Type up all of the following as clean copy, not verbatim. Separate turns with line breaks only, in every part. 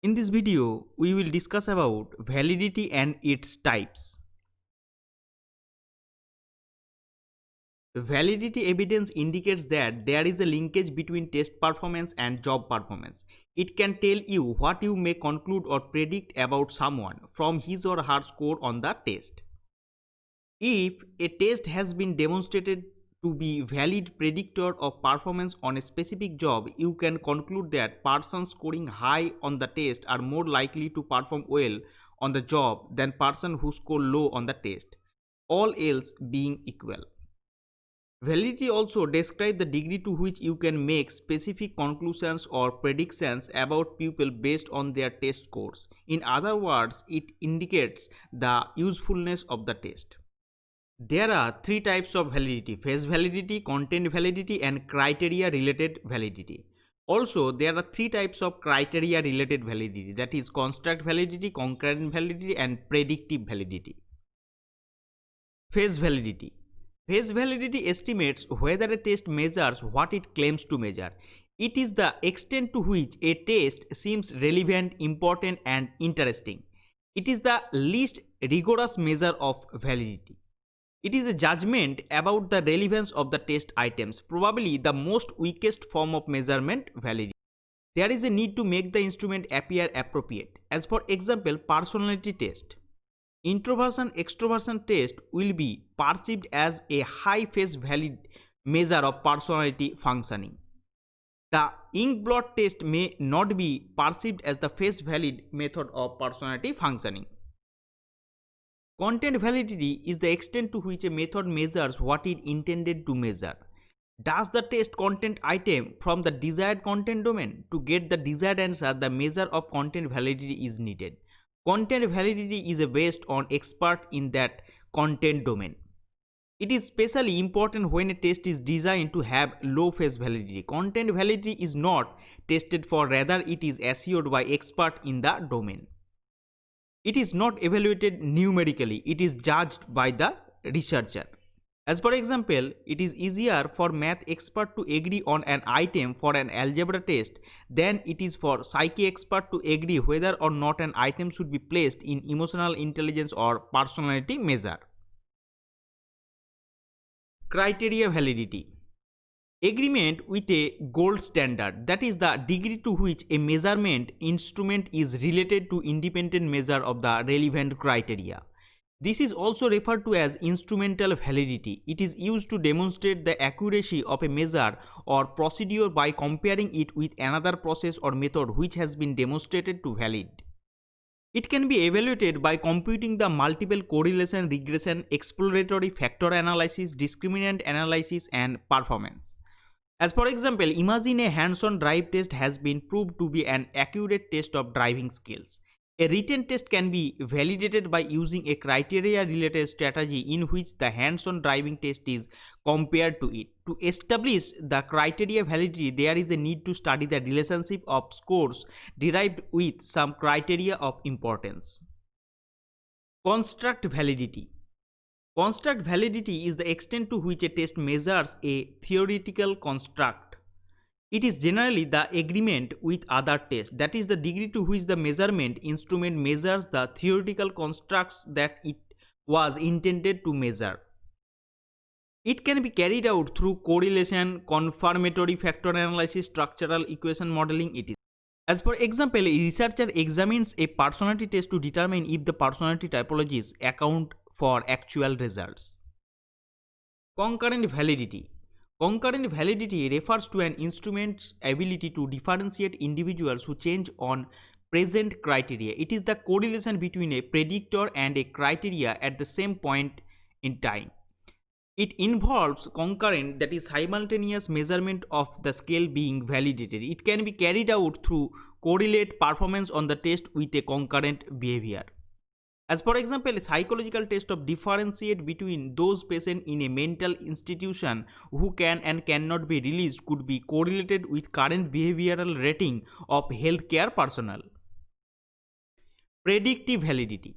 In this video, we will discuss about validity and its types. Validity evidence indicates that there is a linkage between test performance and job performance. It can tell you what you may conclude or predict about someone from his or her score on the test. If a test has been demonstrated to be valid predictor of performance on a specific job, you can conclude that persons scoring high on the test are more likely to perform well on the job than persons who score low on the test, all else being equal. Validity also describes the degree to which you can make specific conclusions or predictions about people based on their test scores. In other words, it indicates the usefulness of the test. There are three types of validity: phase validity, content validity, and criteria related validity. Also, there are three types of criteria related validity, that is construct validity, concurrent validity, and predictive validity. Phase validity. Phase validity estimates whether a test measures what it claims to measure. It is the extent to which a test seems relevant, important, and interesting. It is the least rigorous measure of validity. It is a judgment about the relevance of the test items, probably the most weakest form of measurement validity. There is a need to make the instrument appear appropriate. As for example, personality test. Introversion extroversion test will be perceived as a high phase valid measure of personality functioning. The ink blot test may not be perceived as the phase valid method of personality functioning. Content validity is the extent to which a method measures what it intended to measure. Does the test content item from the desired content domain? To get the desired answer, the measure of content validity is needed. Content validity is based on expert in that content domain. It is especially important when a test is designed to have low phase validity. Content validity is not tested for, rather it is assured by expert in the domain. It is not evaluated numerically, it is judged by the researcher. As for example, it is easier for math expert to agree on an item for an algebra test than it is for psyche expert to agree whether or not an item should be placed in emotional intelligence or personality measure. Criteria validity. Agreement with a gold standard, that is the degree to which a measurement instrument is related to independent measure of the relevant criteria. This is also referred to as instrumental validity. It is used to demonstrate the accuracy of a measure or procedure by comparing it with another process or method which has been demonstrated to valid. It can be evaluated by computing the multiple correlation, regression, exploratory factor analysis, discriminant analysis, and performance. As for example, imagine a hands-on drive test has been proved to be an accurate test of driving skills. A written test can be validated by using a criteria-related strategy in which the hands-on driving test is compared to it. To establish the criteria validity, there is a need to study the relationship of scores derived with some criteria of importance. Construct validity. Construct validity is the extent to which a test measures a theoretical construct. It is generally the agreement with other tests, that is the degree to which the measurement instrument measures the theoretical constructs that it was intended to measure. It can be carried out through correlation, confirmatory factor analysis, structural equation modeling, etc. As for example, a researcher examines a personality test to determine if the personality typologies account for actual results. Concurrent validity. Concurrent validity refers to an instrument's ability to differentiate individuals who change on present criteria. It is the correlation between a predictor and a criteria at the same point in time. It involves concurrent, that is simultaneous measurement of the scale being validated. It can be carried out through correlate performance on the test with a concurrent behavior. As for example, a psychological test of differentiate between those patients in a mental institution who can and cannot be released could be correlated with current behavioral rating of healthcare personnel. Predictive validity.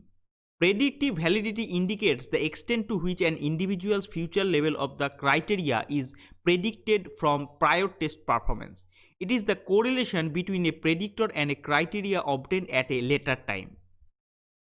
Predictive validity indicates the extent to which an individual's future level of the criteria is predicted from prior test performance. It is the correlation between a predictor and a criteria obtained at a later time.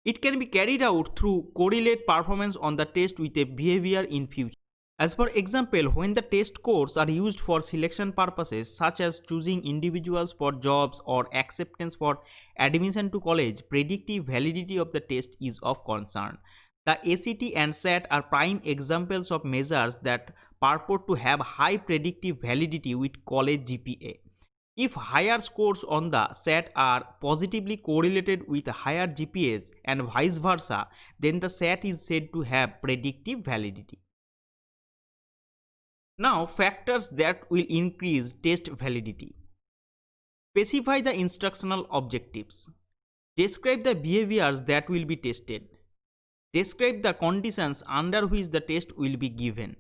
It can be carried out through correlate performance on the test with a behavior in future. As for example, when the test scores are used for selection purposes such as choosing individuals for jobs or acceptance for admission to college, predictive validity of the test is of concern. The ACT and SAT are prime examples of measures that purport to have high predictive validity with college GPA. If higher scores on the SAT are positively correlated with higher GPAs and vice versa, then the SAT is said to have predictive validity. Now, factors that will increase test validity. Specify the instructional objectives. Describe the behaviors that will be tested. Describe the conditions under which the test will be given.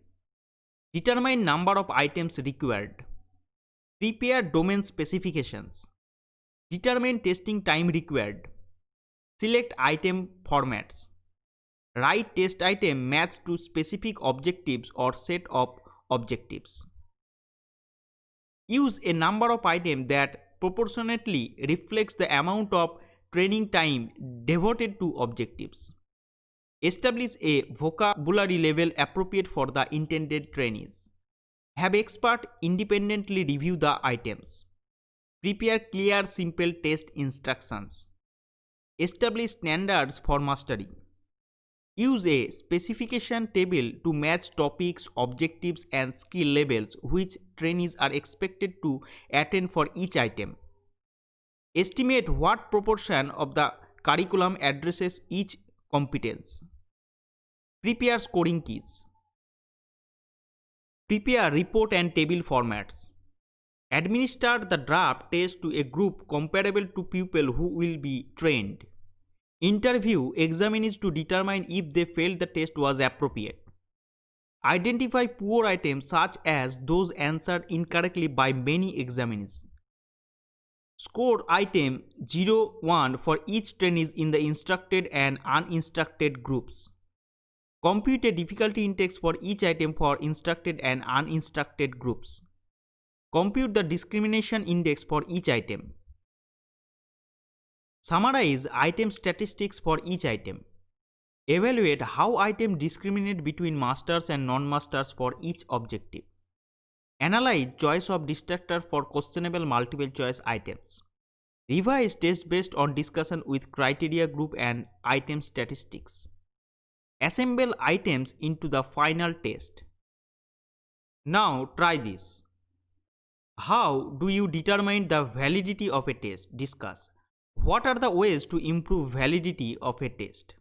Determine number of items required. Prepare domain specifications. Determine testing time required. Select item formats. Write test item matched to specific objectives or set of objectives. Use a number of items that proportionately reflects the amount of training time devoted to objectives. Establish a vocabulary level appropriate for the intended trainees. Have expert independently review the items. Prepare clear, simple test instructions. Establish standards for mastery. Use a specification table to match topics, objectives, and skill levels which trainees are expected to attain for each item. Estimate what proportion of the curriculum addresses each competence. Prepare scoring keys. Prepare report and table formats. Administer the draft test to a group comparable to people who will be trained. Interview examinees to determine if they felt the test was appropriate. Identify poor items such as those answered incorrectly by many examinees. Score item 0, 1 for each trainee in the instructed and uninstructed groups. Compute a difficulty index for each item for instructed and uninstructed groups. Compute the discrimination index for each item. Summarize item statistics for each item. Evaluate how items discriminate between masters and non-masters for each objective. Analyze choice of distractor for questionable multiple choice items. Revise test based on discussion with criteria group and item statistics. Assemble items into the final test. Now try this. How do you determine the validity of a test? Discuss. What are the ways to improve validity of a test?